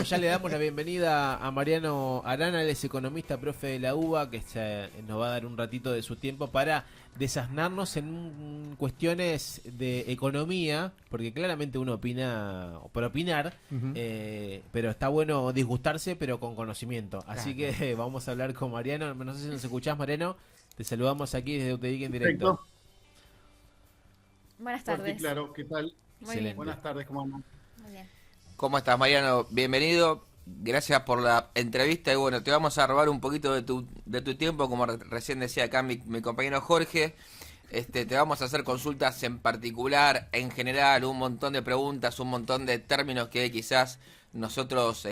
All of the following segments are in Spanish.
ya le damos la bienvenida a Mariano Arana, él es economista, profe de la UBA, que nos va a dar un ratito de su tiempo para desasnarnos en cuestiones de economía, porque claramente uno opina por opinar, Ujú. pero está bueno disgustarse, pero con conocimiento. Así Claro. que vamos a hablar con Mariano. No sé si nos escuchás, Mariano. Te saludamos aquí desde UTEIC en directo. Perfecto, Buenas fuerte y tardes. claro. ¿Qué tal? Muy bien. Excelente. Buenas tardes, ¿cómo andan? Muy bien. ¿Cómo estás, Mariano? Bienvenido. Gracias por la entrevista y bueno, te vamos a robar un poquito de tu tiempo, como recién decía acá mi compañero Jorge. Te vamos a hacer consultas en particular, en general, un montón de preguntas, un montón de términos que quizás nosotros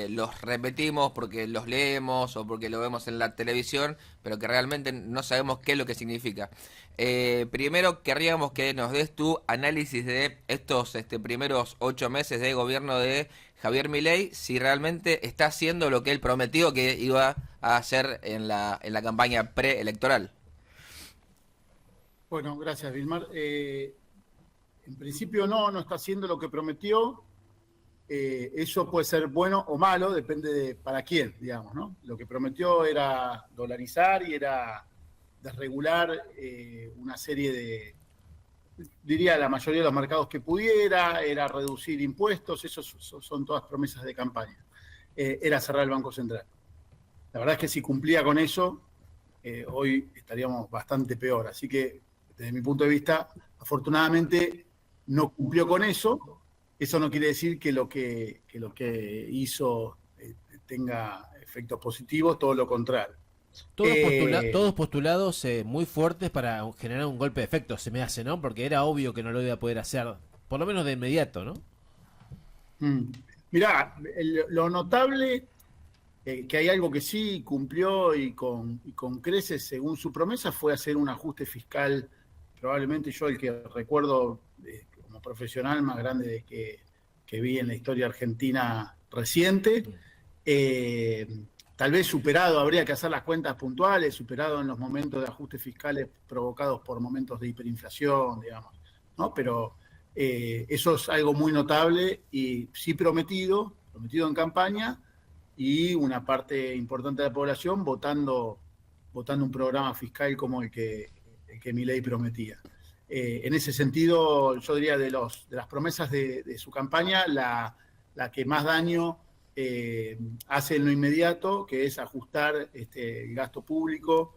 los repetimos porque los leemos o porque lo vemos en la televisión, pero que realmente no sabemos qué es lo que significa. Primero querríamos que nos des tu análisis de estos primeros 8 meses de gobierno de Javier Milei, si realmente está haciendo lo que él prometió que iba a hacer en la campaña preelectoral. Bueno, gracias, Vilmar. En principio no está haciendo lo que prometió. Eso puede ser bueno o malo, depende de para quién, digamos, ¿no? Lo que prometió era dolarizar y era desregular una serie de, diría, la mayoría de los mercados que pudiera, era reducir impuestos, esos son todas promesas de campaña. Era cerrar el Banco Central. La verdad es que si cumplía con eso, hoy estaríamos bastante peor. Así que, desde mi punto de vista, afortunadamente no cumplió con eso. Eso no quiere decir que lo que hizo tenga efectos positivos, todo lo contrario. Todos postulados muy fuertes para generar un golpe de efecto, se me hace, ¿no? Porque era obvio que no lo iba a poder hacer, por lo menos de inmediato, ¿no? Mirá, lo notable, que hay algo que sí cumplió y con creces según su promesa, fue hacer un ajuste fiscal, probablemente yo el que recuerdo como profesional más grande que vi en la historia argentina reciente. Tal vez superado, habría que hacer las cuentas puntuales, superado en los momentos de ajustes fiscales provocados por momentos de hiperinflación, digamos, ¿no? Pero eso es algo muy notable y sí prometido en campaña, y una parte importante de la población votando un programa fiscal como el que Milei prometía. En ese sentido, yo diría de las promesas de su campaña, la que más daño hace en lo inmediato, que es ajustar el gasto público.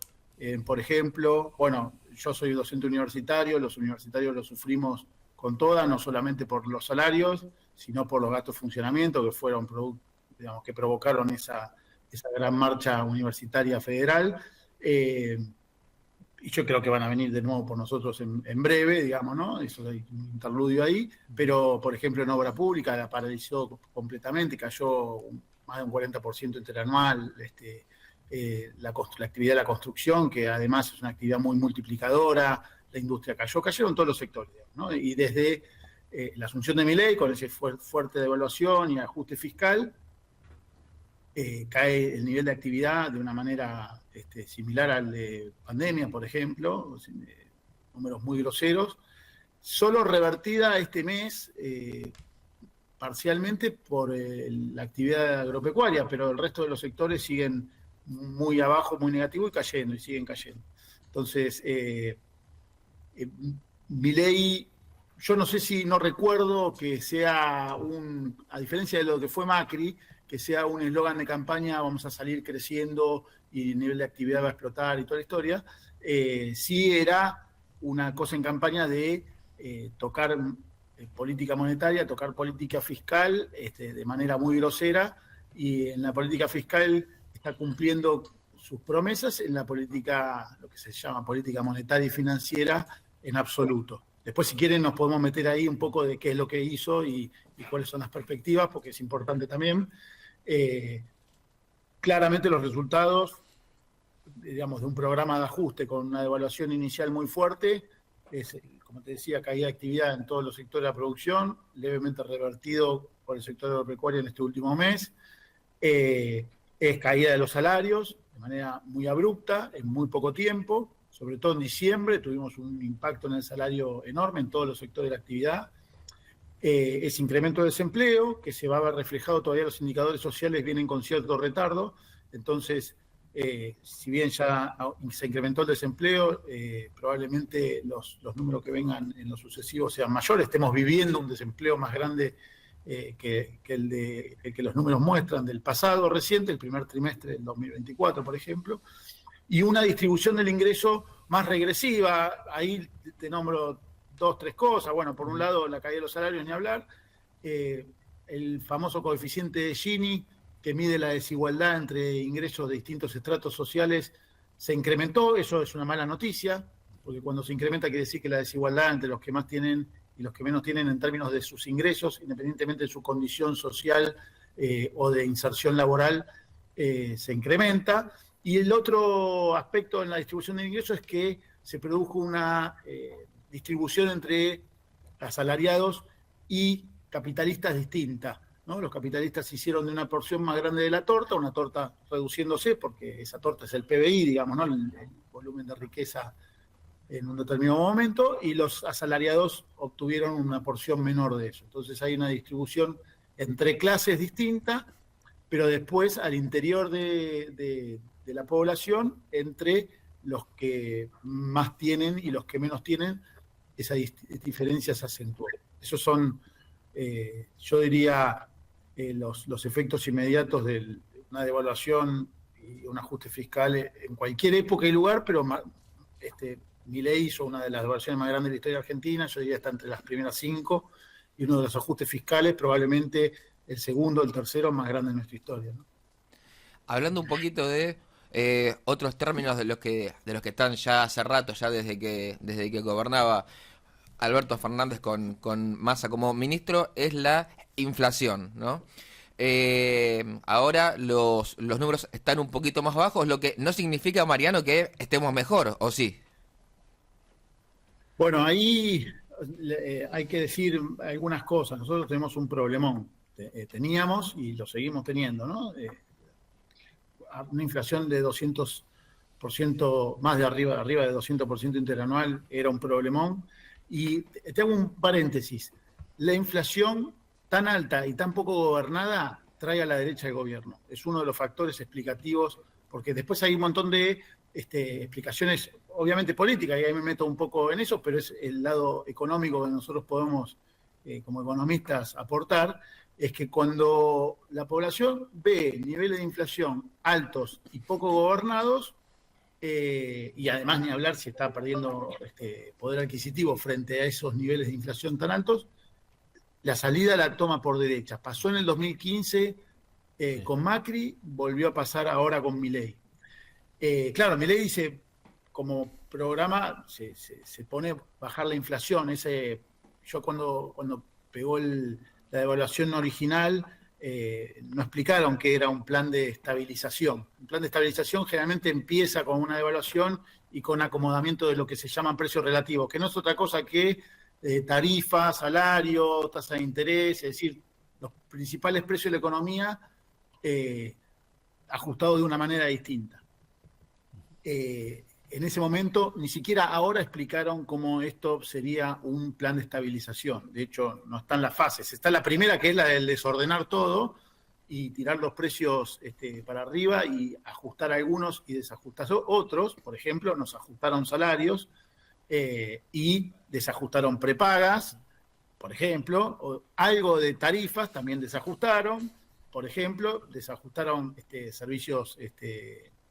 Por ejemplo, bueno, yo soy docente universitario, los universitarios lo sufrimos con toda, no solamente por los salarios, sino por los gastos de funcionamiento que fueron digamos, que provocaron esa gran marcha universitaria federal. Y yo creo que van a venir de nuevo por nosotros en breve, digamos, ¿no? Eso hay un interludio ahí. Pero, por ejemplo, en obra pública la paralizó completamente, cayó más de un 40% interanual. La actividad de la construcción, que además es una actividad muy multiplicadora, la industria cayeron todos los sectores, digamos, ¿no? Y desde la asunción de Milei, con ese fuerte devaluación y ajuste fiscal, cae el nivel de actividad de una manera similar al de pandemia, por ejemplo, números muy groseros, solo revertida este mes parcialmente por la actividad agropecuaria, pero el resto de los sectores siguen muy abajo, muy negativo y siguen cayendo. Entonces, Milei, yo no recuerdo que sea a diferencia de lo que fue Macri, que sea un eslogan de campaña, vamos a salir creciendo y el nivel de actividad va a explotar y toda la historia. Sí era una cosa en campaña de tocar política monetaria, tocar política fiscal de manera muy grosera, y en la política fiscal está cumpliendo sus promesas, en la política, lo que se llama política monetaria y financiera, en absoluto. Después, si quieren, nos podemos meter ahí un poco de qué es lo que hizo y cuáles son las perspectivas, porque es importante también. Claramente los resultados, digamos, de un programa de ajuste con una devaluación inicial muy fuerte, es, como te decía, caída de actividad en todos los sectores de la producción, levemente revertido por el sector agropecuario en este último mes. Es caída de los salarios de manera muy abrupta, en muy poco tiempo, sobre todo en diciembre tuvimos un impacto en el salario enorme en todos los sectores de la actividad. ese incremento de desempleo, que se va a ver reflejado, todavía los indicadores sociales vienen con cierto retardo, entonces, si bien ya se incrementó el desempleo, probablemente los números que vengan en lo sucesivo sean mayores, estemos viviendo un desempleo más grande que el que los números muestran del pasado reciente, el primer trimestre del 2024, por ejemplo, y una distribución del ingreso más regresiva. Ahí te nombro 2, 3 cosas. Bueno, por un lado, la caída de los salarios, ni hablar. El famoso coeficiente de Gini, que mide la desigualdad entre ingresos de distintos estratos sociales, se incrementó. Eso es una mala noticia, porque cuando se incrementa quiere decir que la desigualdad entre los que más tienen y los que menos tienen en términos de sus ingresos, independientemente de su condición social o de inserción laboral, se incrementa. Y el otro aspecto en la distribución de ingresos es que se produjo una distribución entre asalariados y capitalistas distinta, ¿no? Los capitalistas se hicieron de una porción más grande de la torta, una torta reduciéndose, porque esa torta es el PBI, digamos, ¿no? El volumen de riqueza en un determinado momento, y los asalariados obtuvieron una porción menor de eso. Entonces hay una distribución entre clases distinta, pero después al interior de la población, entre los que más tienen y los que menos tienen, esa diferencia se acentuó. Esos son, yo diría, los efectos inmediatos de una devaluación y un ajuste fiscal en cualquier época y lugar, pero Milei hizo una de las devaluaciones más grandes de la historia argentina, yo diría está entre las primeras 5, y uno de los ajustes fiscales probablemente el segundo, el tercero más grande de nuestra historia, ¿no? Hablando un poquito de otros términos de los que están ya hace rato, ya desde que gobernaba Alberto Fernández con Massa como ministro, es la inflación, ¿no? Ahora los números están un poquito más bajos, lo que no significa, Mariano, que estemos mejor, ¿o sí? Bueno, ahí hay que decir algunas cosas. Nosotros tenemos un problemón. Teníamos y lo seguimos teniendo, ¿no? Una inflación de 200%, más de arriba de 200% interanual, era un problemón. Y te hago un paréntesis. La inflación tan alta y tan poco gobernada trae a la derecha el gobierno. Es uno de los factores explicativos, porque después hay un montón de explicaciones, obviamente políticas, y ahí me meto un poco en eso, pero es el lado económico que nosotros podemos, como economistas, aportar, es que cuando la población ve niveles de inflación altos y poco gobernados, y además ni hablar si está perdiendo poder adquisitivo frente a esos niveles de inflación tan altos, la salida la toma por derecha. Pasó en el 2015 con Macri, volvió a pasar ahora con Milei. Claro, Milei dice, como programa, se pone a bajar la inflación. Yo cuando pegó la devaluación original, no explicaron que era un plan de estabilización. Un plan de estabilización generalmente empieza con una devaluación y con acomodamiento de lo que se llaman precios relativos, que no es otra cosa que tarifas, salario, tasa de interés, es decir, los principales precios de la economía ajustados de una manera distinta. En ese momento, ni siquiera ahora explicaron cómo esto sería un plan de estabilización. De hecho, no están las fases. Está la primera, que es la del desordenar todo y tirar los precios para arriba y ajustar algunos y desajustar otros. Por ejemplo, nos ajustaron salarios y desajustaron prepagas, por ejemplo. O algo de tarifas también desajustaron. Por ejemplo, desajustaron servicios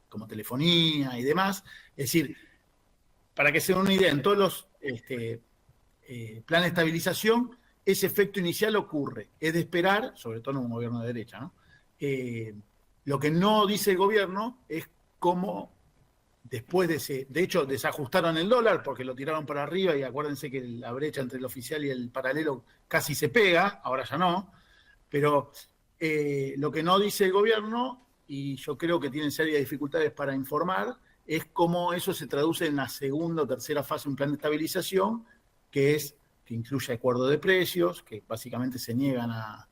como telefonía y demás. Es decir, para que se den una idea, en todos los planes de estabilización, ese efecto inicial ocurre. Es de esperar, sobre todo en un gobierno de derecha, ¿no? Lo que no dice el gobierno es cómo después de hecho, desajustaron el dólar porque lo tiraron para arriba y acuérdense que la brecha entre el oficial y el paralelo casi se pega, ahora ya no, pero lo que no dice el gobierno, y yo creo que tienen serias dificultades para informar, es cómo eso se traduce en la segunda o tercera fase de un plan de estabilización, que incluye acuerdo de precios, que básicamente se niegan a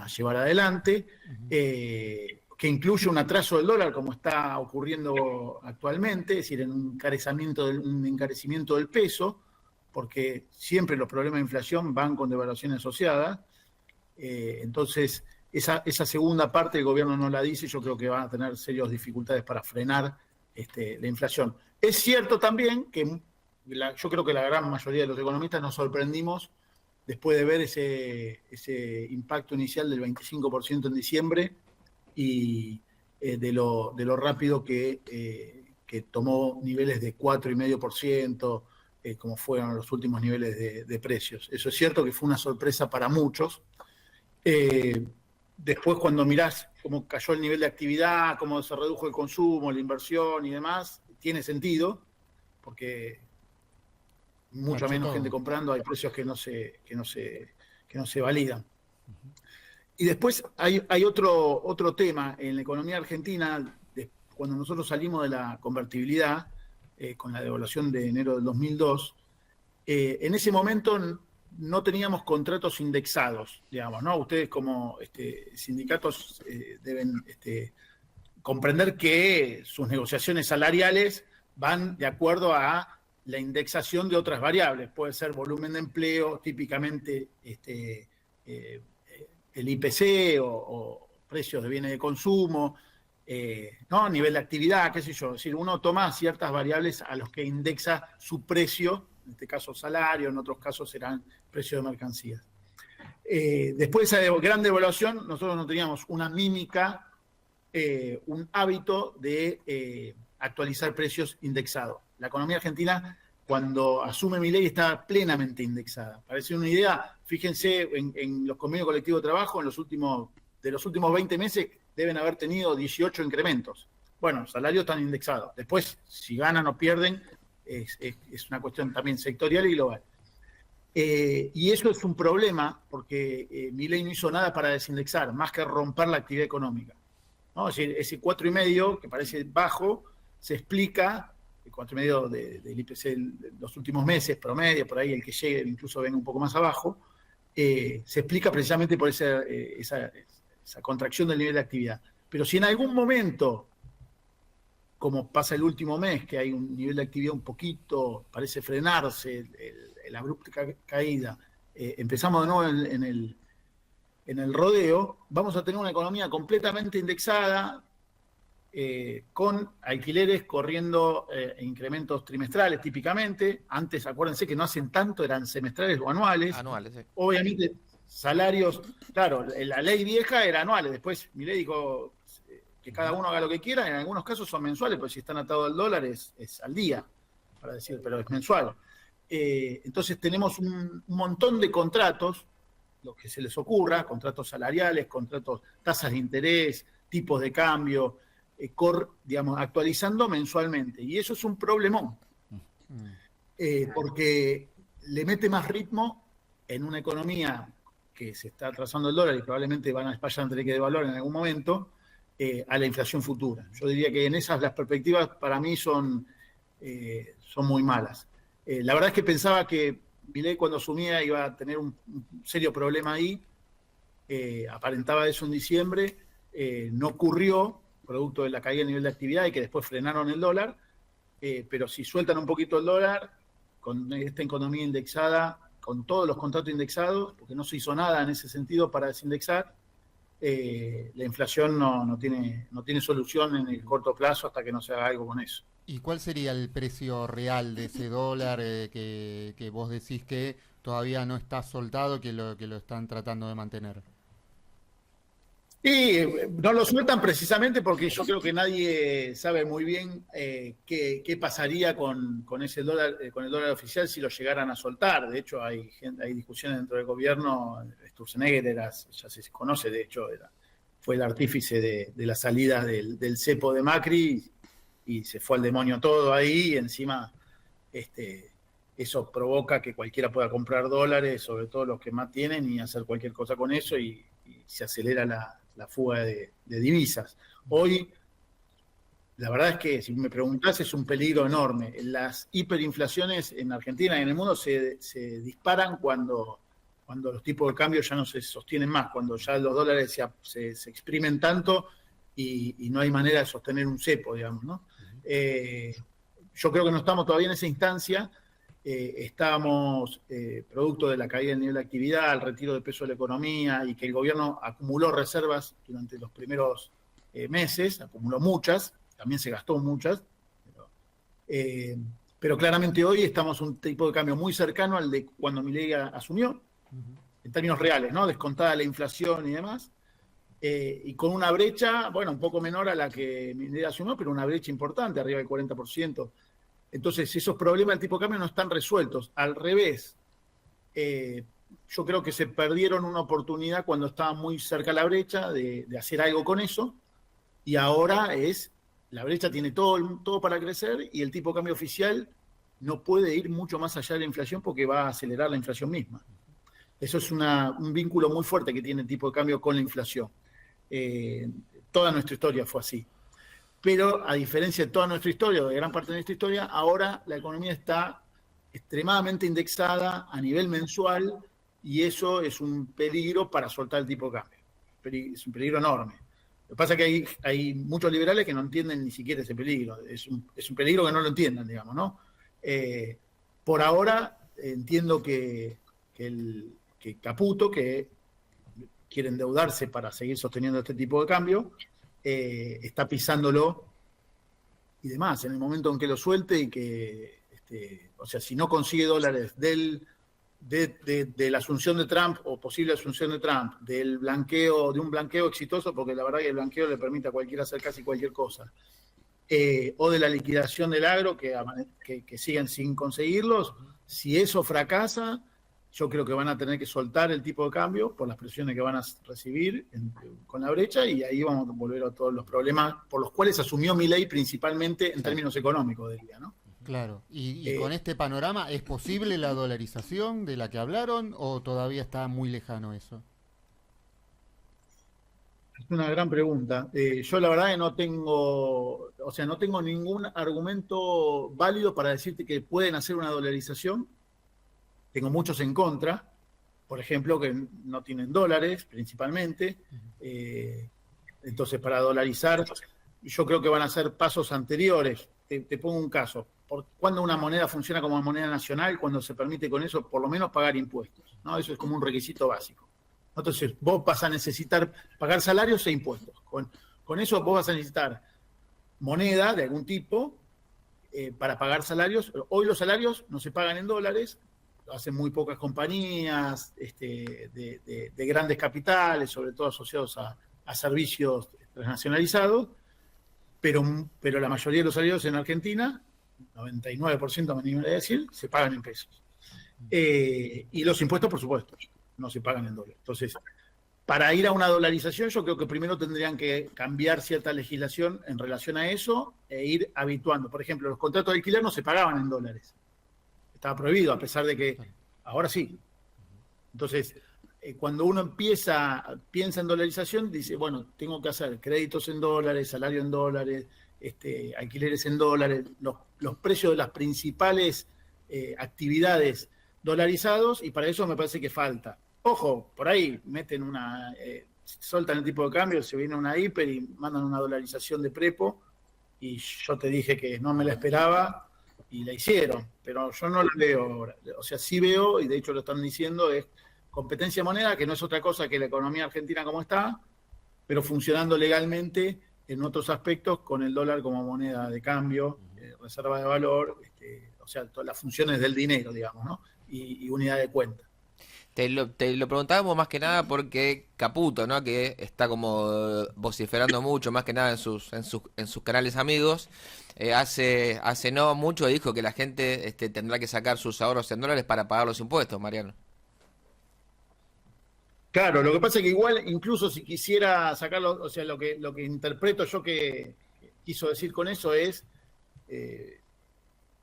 llevar adelante, que incluye un atraso del dólar, como está ocurriendo actualmente, es decir, en un encarecimiento del peso, porque siempre los problemas de inflación van con devaluaciones asociadas. Entonces, esa segunda parte el gobierno no la dice, yo creo que van a tener serias dificultades para frenar la inflación. Es cierto también que yo creo que la gran mayoría de los economistas nos sorprendimos después de ver ese impacto inicial del 25% en diciembre y de lo rápido que tomó niveles de 4,5%, como fueron los últimos niveles de precios. Eso es cierto que fue una sorpresa para muchos. Después, cuando mirás cómo cayó el nivel de actividad, cómo se redujo el consumo, la inversión y demás, tiene sentido, porque mucha menos gente comprando, hay precios que no se validan. Y después hay otro tema en la economía argentina. Cuando nosotros salimos de la convertibilidad, con la devaluación de enero del 2002, en ese momento no teníamos contratos indexados, digamos, ¿no? Ustedes como sindicatos deben comprender que sus negociaciones salariales van de acuerdo a la indexación de otras variables. Puede ser volumen de empleo, típicamente el IPC o precios de bienes de consumo, ¿no? Nivel de actividad, qué sé yo. Es decir, uno toma ciertas variables a los que indexa su precio, en este caso salario, en otros casos serán precios de mercancías. Después de esa gran devaluación, nosotros no teníamos una mímica, un hábito de actualizar precios indexados. La economía argentina, cuando asume Milei, está plenamente indexada. Para decir una idea, fíjense en los convenios colectivos de trabajo, de los últimos 20 meses deben haber tenido 18 incrementos. Bueno, los salarios están indexados. Después, si ganan o pierden, es una cuestión también sectorial y global. Y eso es un problema porque Milei no hizo nada para desindexar, más que romper la actividad económica, ¿no? Es decir, ese 4,5 que parece bajo, se explica, el 4,5 del IPC de los últimos meses, promedio, por ahí el que llegue incluso venga un poco más abajo, se explica precisamente por esa contracción del nivel de actividad. Pero si en algún momento, como pasa el último mes, que hay un nivel de actividad un poquito, parece frenarse, la abrupta caída, empezamos de nuevo en el rodeo, vamos a tener una economía completamente indexada, con alquileres corriendo incrementos trimestrales típicamente. Antes, acuérdense que no hacen tanto, eran semestrales o anuales. Anuales, sí. Obviamente, salarios, claro, la ley vieja era anuales, después Milei dijo que cada uno haga lo que quiera, en algunos casos son mensuales, porque si están atados al dólar es al día, para decir, pero es mensual. Entonces tenemos un montón de contratos, lo que se les ocurra, contratos salariales, contratos, tasas de interés, tipos de cambio, digamos, actualizando mensualmente. Y eso es un problemón, porque le mete más ritmo en una economía que se está atrasando el dólar y probablemente vayan a tener que devaluar en algún momento, a la inflación futura. Yo diría que en esas las perspectivas para mí son muy malas. La verdad es que pensaba que Milei cuando asumía iba a tener un serio problema ahí, aparentaba eso en diciembre, no ocurrió, producto de la caída del nivel de actividad y que después frenaron el dólar, pero si sueltan un poquito el dólar, con esta economía indexada, con todos los contratos indexados, porque no se hizo nada en ese sentido para desindexar, la inflación no tiene solución en el corto plazo hasta que no se haga algo con eso. ¿Y cuál sería el precio real de ese dólar que vos decís que todavía no está soltado, que lo están tratando de mantener? Y no lo sueltan precisamente porque yo creo que nadie sabe muy bien qué pasaría con ese dólar, con el dólar oficial si lo llegaran a soltar. De hecho, hay discusiones dentro del gobierno. Sturzenegger ya se conoce, de hecho, fue el artífice de la salida del cepo de Macri y se fue al demonio todo ahí. Y encima eso provoca que cualquiera pueda comprar dólares, sobre todo los que más tienen, y hacer cualquier cosa con eso y se acelera la fuga de divisas. Hoy, la verdad es que, si me preguntás, es un peligro enorme. Las hiperinflaciones en Argentina y en el mundo se disparan cuando los tipos de cambio ya no se sostienen más, cuando ya los dólares se exprimen tanto y no hay manera de sostener un cepo, digamos, ¿no? Yo creo que no estamos todavía en esa instancia. estábamos producto de la caída del nivel de actividad, el retiro de peso de la economía y que el gobierno acumuló reservas durante los primeros meses, acumuló muchas, también se gastó muchas, pero claramente hoy estamos un tipo de cambio muy cercano al de cuando Milei asumió, en términos reales, ¿no? Descontada la inflación y demás, y con una brecha, bueno, un poco menor a la que Milei asumió, pero una brecha importante, arriba del 40%. Entonces, esos problemas del tipo de cambio no están resueltos. Al revés, yo creo que se perdieron una oportunidad cuando estaba muy cerca la brecha de hacer algo con eso, y ahora la brecha tiene todo para crecer y el tipo de cambio oficial no puede ir mucho más allá de la inflación porque va a acelerar la inflación misma. Eso es un vínculo muy fuerte que tiene el tipo de cambio con la inflación. Toda nuestra historia fue así. Pero a diferencia de toda nuestra historia, o de gran parte de nuestra historia, ahora la economía está extremadamente indexada a nivel mensual y eso es un peligro para soltar el tipo de cambio. Es un peligro enorme. Lo que pasa es que hay muchos liberales que no entienden ni siquiera ese peligro. Es un peligro que no lo entiendan, digamos, ¿no? Por ahora entiendo que Caputo, que quiere endeudarse para seguir sosteniendo este tipo de cambio, está pisándolo y demás. En el momento en que lo suelte y que, o sea, si no consigue dólares de la asunción de Trump o posible asunción de Trump, de un blanqueo exitoso, porque la verdad que el blanqueo le permite a cualquiera hacer casi cualquier cosa, o de la liquidación del agro, que siguen sin conseguirlos, si eso fracasa, yo creo que van a tener que soltar el tipo de cambio por las presiones que van a recibir con la brecha y ahí vamos a volver a todos los problemas por los cuales asumió Milei principalmente en términos económicos, diría, ¿no? Claro. Y con este panorama, ¿es posible la dolarización de la que hablaron o todavía está muy lejano eso? Es una gran pregunta. Yo la verdad que no tengo ningún argumento válido para decirte que pueden hacer una dolarización. Tengo muchos en contra, por ejemplo, que no tienen dólares principalmente. Entonces, para dolarizar, yo creo que van a ser pasos anteriores. Te pongo un caso. Cuando una moneda funciona como moneda nacional, cuando se permite con eso, por lo menos pagar impuestos, ¿no? Eso es como un requisito básico. Entonces, vos vas a necesitar pagar salarios e impuestos. Con eso vos vas a necesitar moneda de algún tipo para pagar salarios. Hoy los salarios no se pagan en dólares, lo hacen muy pocas compañías de grandes capitales, sobre todo asociados a servicios transnacionalizados, pero la mayoría de los salarios en Argentina, 99% me animaría a decir, se pagan en pesos. Y los impuestos, por supuesto, no se pagan en dólares. Entonces, para ir a una dolarización, yo creo que primero tendrían que cambiar cierta legislación en relación a eso e ir habituando. Por ejemplo, los contratos de alquiler no se pagaban en dólares. Estaba prohibido, a pesar de que ahora sí. Entonces, cuando uno piensa en dolarización, dice, bueno, tengo que hacer créditos en dólares, salario en dólares, alquileres en dólares, los precios de las principales actividades dolarizados, y para eso me parece que falta. Ojo, por ahí meten soltan el tipo de cambio, se viene una hiper y mandan una dolarización de prepo, y yo te dije que no me la esperaba, y la hicieron, pero yo no la veo ahora. O sea, sí veo, y de hecho lo están diciendo, es competencia de moneda, que no es otra cosa que la economía argentina como está, pero funcionando legalmente en otros aspectos con el dólar como moneda de cambio, reserva de valor, o sea, todas las funciones del dinero, digamos, ¿no? Y unidad de cuenta. Te lo preguntábamos más que nada porque Caputo, ¿no? Que está como vociferando mucho, más que nada en sus canales amigos, hace no mucho dijo que la gente tendrá que sacar sus ahorros en dólares para pagar los impuestos, Mariano. Claro, lo que pasa es que igual, incluso si quisiera sacarlo, o sea, lo que interpreto yo que quiso decir con eso es,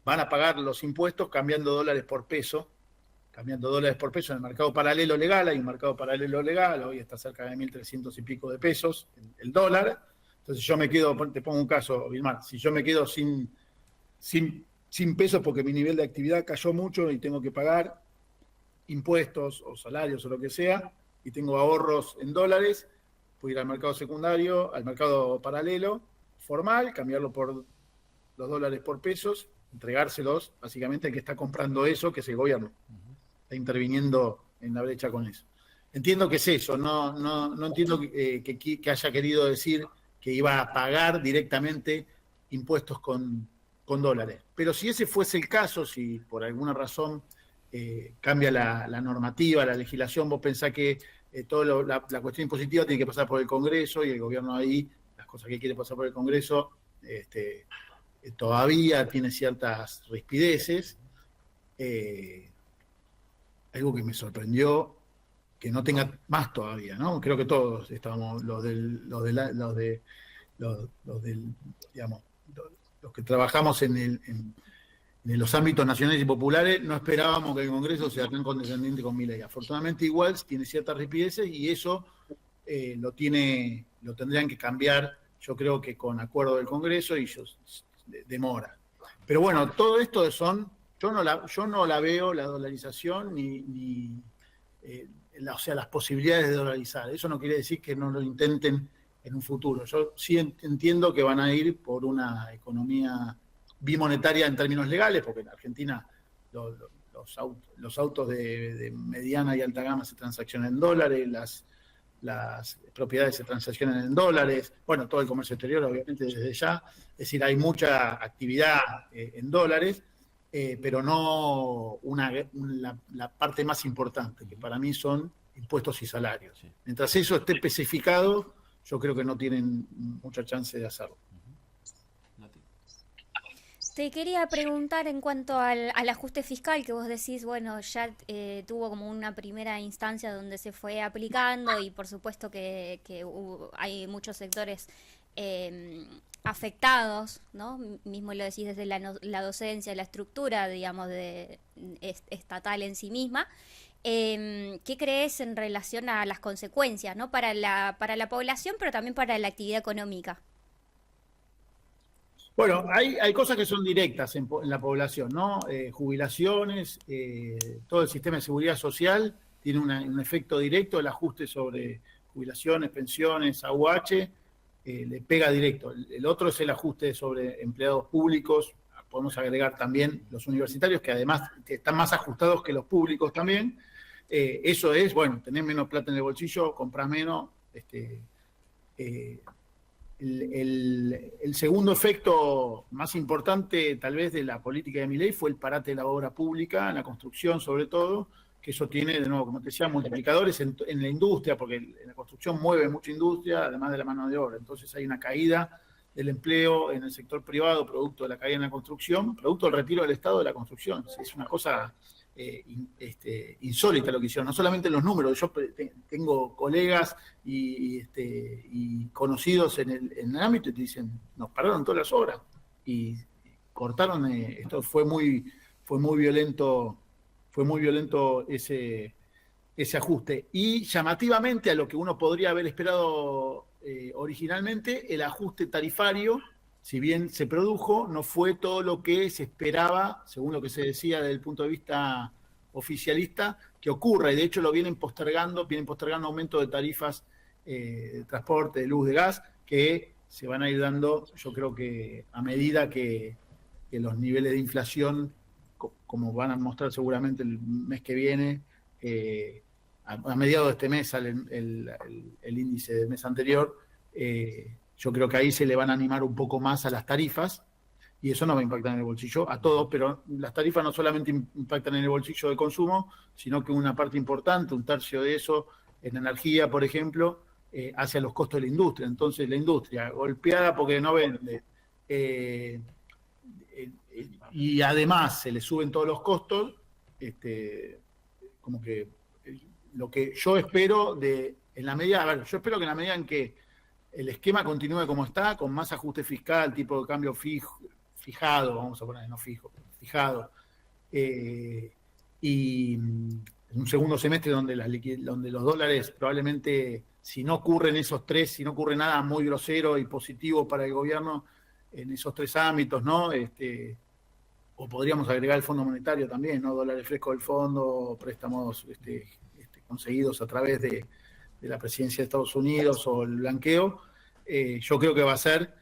van a pagar los impuestos cambiando dólares por peso, en el mercado paralelo legal. Hay un mercado paralelo legal, hoy está cerca de 1.300 y pico de pesos el dólar. Entonces yo me quedo, te pongo un caso, Vilmar, si yo me quedo sin pesos porque mi nivel de actividad cayó mucho y tengo que pagar impuestos o salarios o lo que sea, y tengo ahorros en dólares, puedo ir al mercado secundario, al mercado paralelo formal, cambiarlo por los dólares por pesos entregárselos básicamente al que está comprando eso, que es el gobierno. Está interviniendo en la brecha con eso. Entiendo que es eso, no entiendo que haya querido decir que iba a pagar directamente impuestos con dólares. Pero si ese fuese el caso, si por alguna razón cambia la normativa, la legislación, vos pensás que toda la cuestión impositiva tiene que pasar por el Congreso y el gobierno ahí, las cosas que quiere pasar por el Congreso, todavía tiene ciertas rispideces. Algo que me sorprendió, que no tenga más todavía, ¿no? Creo que todos estábamos, digamos, los que trabajamos en los ámbitos nacionales y populares, no esperábamos que el Congreso sea tan condescendiente con Milei. Afortunadamente igual tiene ciertas rispideces y eso lo tendrían que cambiar, yo creo que con acuerdo del Congreso y demora. Pero bueno, todo esto yo no la veo, la dolarización, o sea, las posibilidades de dolarizar. Eso no quiere decir que no lo intenten en un futuro. Yo sí entiendo que van a ir por una economía bimonetaria en términos legales, porque en Argentina los autos de mediana y alta gama se transaccionan en dólares, las propiedades se transaccionan en dólares, bueno, todo el comercio exterior obviamente desde ya, es decir, hay mucha actividad en dólares, pero no la parte más importante, que para mí son impuestos y salarios. Sí. Mientras eso esté especificado, yo creo que no tienen mucha chance de hacerlo. Te quería preguntar en cuanto al ajuste fiscal, que vos decís, bueno, ya tuvo como una primera instancia donde se fue aplicando y por supuesto que hay muchos sectores afectados, ¿no? Mismo lo decís desde la docencia, la estructura, digamos, estatal en sí misma. ¿Qué crees en relación a las consecuencias, ¿no? Para la población, pero también para la actividad económica? Bueno, hay cosas que son directas en la población, ¿no? Jubilaciones, todo el sistema de seguridad social tiene un efecto directo, el ajuste sobre jubilaciones, pensiones, AUH, le pega directo. El otro es el ajuste sobre empleados públicos, podemos agregar también los universitarios, que además que están más ajustados que los públicos también. Eso es, bueno, tener menos plata en el bolsillo, comprar menos. El segundo efecto más importante tal vez de la política de Milei fue el parate de la obra pública, en la construcción sobre todo, que eso tiene, de nuevo, como te decía, multiplicadores en la industria, porque en la construcción mueve mucha industria, además de la mano de obra. Entonces hay una caída del empleo en el sector privado, producto de la caída en la construcción, producto del retiro del Estado de la construcción. Es una cosa insólita lo que hicieron, no solamente los números. Yo tengo colegas y conocidos en el ámbito y te dicen, nos pararon todas las obras y cortaron, esto fue muy violento ese ajuste. Y llamativamente a lo que uno podría haber esperado originalmente, el ajuste tarifario, si bien se produjo, no fue todo lo que se esperaba, según lo que se decía desde el punto de vista oficialista, que ocurra, y de hecho lo vienen postergando aumento de tarifas de transporte, de luz, de gas, que se van a ir dando, yo creo que a medida que los niveles de inflación, como van a mostrar seguramente el mes que viene, a mediados de este mes sale el índice del mes anterior, yo creo que ahí se le van a animar un poco más a las tarifas, y eso no va a impactar en el bolsillo a todos, pero las tarifas no solamente impactan en el bolsillo de consumo, sino que una parte importante, un tercio de eso, en energía, por ejemplo, hacia los costos de la industria. Entonces la industria golpeada porque no vende, y además se le suben todos los costos, como que lo que yo espero en la medida en que el esquema continúe como está, con más ajuste fiscal, tipo de cambio fijado, vamos a poner, no fijo, fijado, y un segundo semestre donde los dólares probablemente, si no ocurren esos tres, si no ocurre nada muy grosero y positivo para el gobierno en esos tres ámbitos, ¿no? O podríamos agregar el Fondo Monetario también, ¿no? Dólares frescos del fondo, préstamos conseguidos a través de la presidencia de Estados Unidos o el blanqueo. Yo creo que va a ser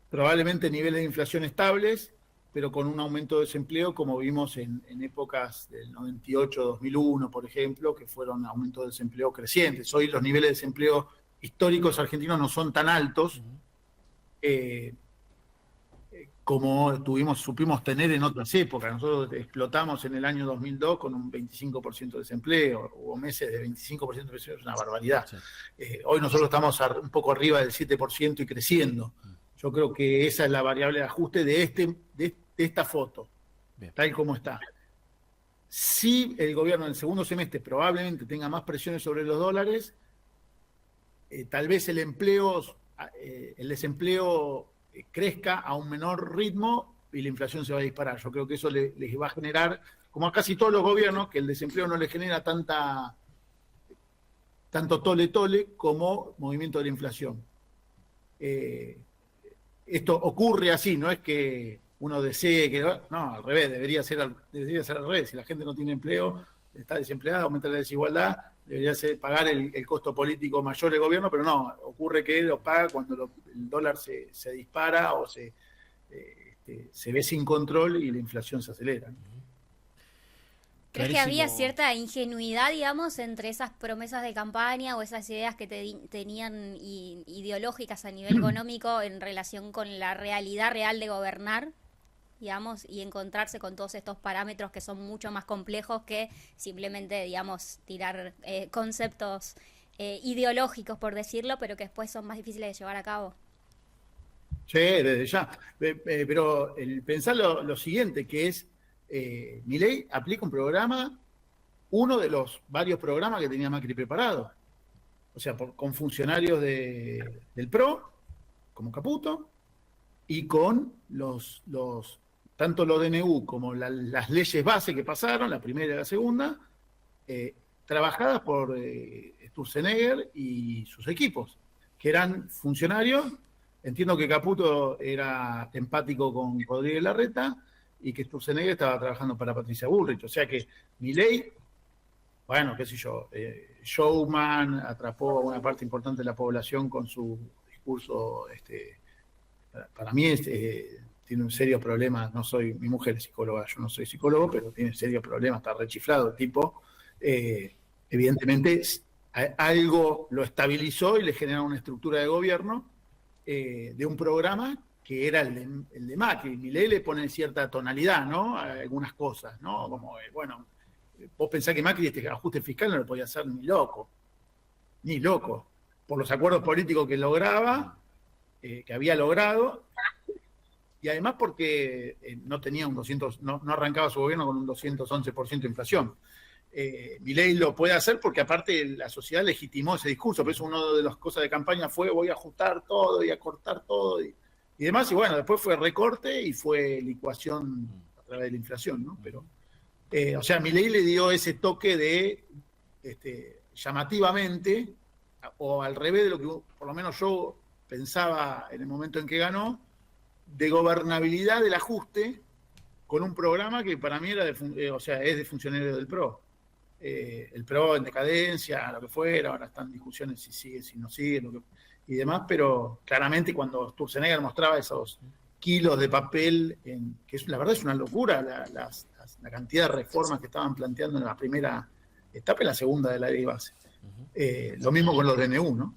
probablemente niveles de inflación estables, pero con un aumento de desempleo como vimos en épocas del 98-2001, por ejemplo, que fueron aumentos de desempleo crecientes. Hoy los niveles de desempleo históricos argentinos no son tan altos como supimos tener en otras épocas. Nosotros explotamos en el año 2002 con un 25% de desempleo, hubo meses de 25% de desempleo, es una barbaridad. Sí. Hoy nosotros estamos un poco arriba del 7% y creciendo. Yo creo que esa es la variable de ajuste de esta foto, bien, tal como está. Si el gobierno en el segundo semestre probablemente tenga más presiones sobre los dólares, tal vez el desempleo crezca a un menor ritmo y la inflación se va a disparar. Yo creo que eso les va a generar, como a casi todos los gobiernos, que el desempleo no les genera tanto tole como movimiento de la inflación. Esto ocurre así, no es que uno desee que... No, al revés, debería ser al revés. Si la gente no tiene empleo, está desempleada, aumenta la desigualdad, debería ser pagar el costo político mayor del gobierno, pero no, ocurre que lo paga cuando el dólar se dispara o se ve sin control y la inflación se acelera. ¿Crees que había cierta ingenuidad, digamos, entre esas promesas de campaña o esas ideas que tenían ideológicas a nivel económico en relación con la realidad real de gobernar, digamos, y encontrarse con todos estos parámetros que son mucho más complejos que simplemente, digamos, tirar conceptos ideológicos, por decirlo, pero que después son más difíciles de llevar a cabo? Sí, desde ya. Pero pensar lo siguiente, que es, Milei aplica un programa, uno de los varios programas que tenía Macri preparado. O sea, con funcionarios del PRO, como Caputo, y con tanto los DNU como las leyes base que pasaron, la primera y la segunda, trabajadas por Sturzenegger y sus equipos, que eran funcionarios. Entiendo que Caputo era empático con Rodríguez Larreta y que Sturzenegger estaba trabajando para Patricia Bullrich. O sea que Milei, bueno, qué sé yo, showman, atrapó a una parte importante de la población con su discurso. Para mí tiene un serio problema. Mi mujer es psicóloga, yo no soy psicólogo, pero tiene un serio problema, está rechiflado el tipo. Evidentemente algo lo estabilizó y le generó una estructura de gobierno de un programa que era el de Macri. Milei le pone cierta tonalidad, ¿no? A algunas cosas, ¿no? Como, bueno, vos pensás que Macri este ajuste fiscal no lo podía hacer ni loco, por los acuerdos políticos que lograba, que había logrado, y además porque no tenía no arrancaba su gobierno con un 211% de inflación. Milei lo puede hacer porque aparte la sociedad legitimó ese discurso, por eso una de las cosas de campaña fue voy a ajustar todo y a cortar todo y demás, y bueno, después fue recorte y fue licuación a través de la inflación, ¿no? Pero, o sea, Milei le dio ese toque de, llamativamente, o al revés de lo que por lo menos yo pensaba en el momento en que ganó, de gobernabilidad del ajuste con un programa que para mí era es de funcionario del PRO. El PRO en decadencia, lo que fuera, ahora están discusiones si sigue, si no sigue, y demás, pero claramente cuando Sturzenegger mostraba esos kilos de papel, la verdad es una locura la cantidad de reformas que estaban planteando en la primera etapa y la segunda de la ley base. Lo mismo con los DNU, ¿no?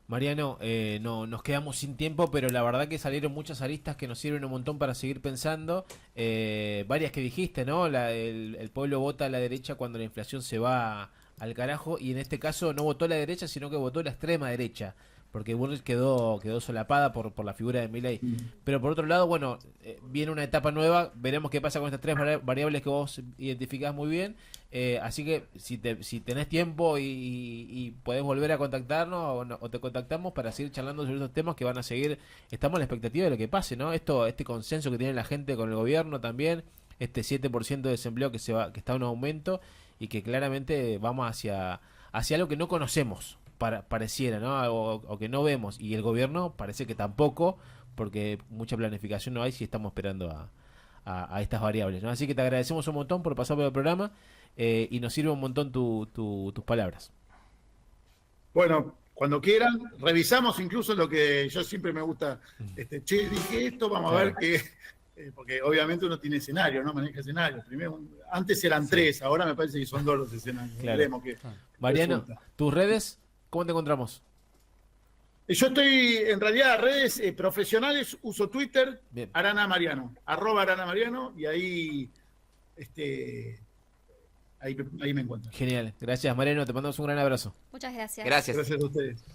Mariano, no, nos quedamos sin tiempo, pero la verdad que salieron muchas aristas que nos sirven un montón para seguir pensando. Varias que dijiste, ¿no? El pueblo vota a la derecha cuando la inflación se va al carajo, y en este caso no votó la derecha, sino que votó la extrema derecha, porque Bullrich quedó solapada por la figura de Milei. Pero por otro lado, bueno, viene una etapa nueva, veremos qué pasa con estas tres variables que vos identificás muy bien. Así que si tenés tiempo y podés volver a contactarnos o te contactamos para seguir charlando sobre estos temas que van a seguir. Estamos a la expectativa de lo que pase, ¿no? Este consenso que tiene la gente con el gobierno también, este 7% de desempleo que está en aumento y que claramente vamos hacia algo que no conocemos. Pareciera, ¿no? O que no vemos, y el gobierno parece que tampoco, porque mucha planificación no hay si estamos esperando a estas variables, ¿no? Así que te agradecemos un montón por pasar por el programa y nos sirve un montón tus palabras. Bueno, cuando quieran, revisamos incluso lo que yo siempre me gusta, dije esto, vamos a ver porque obviamente uno tiene escenarios, ¿no? Maneja escenarios. Primero, antes eran 3, ahora me parece que son 2 los escenarios. Claro. Veremos qué Mariano, resulta. tus redes, ¿cómo te encontramos? Yo estoy, en realidad, redes profesionales, uso Twitter, Bien. Arana Mariano, @Arana Mariano, y ahí, ahí me encuentran. Genial. Gracias, Mariano. Te mandamos un gran abrazo. Muchas gracias. Gracias. Gracias a ustedes.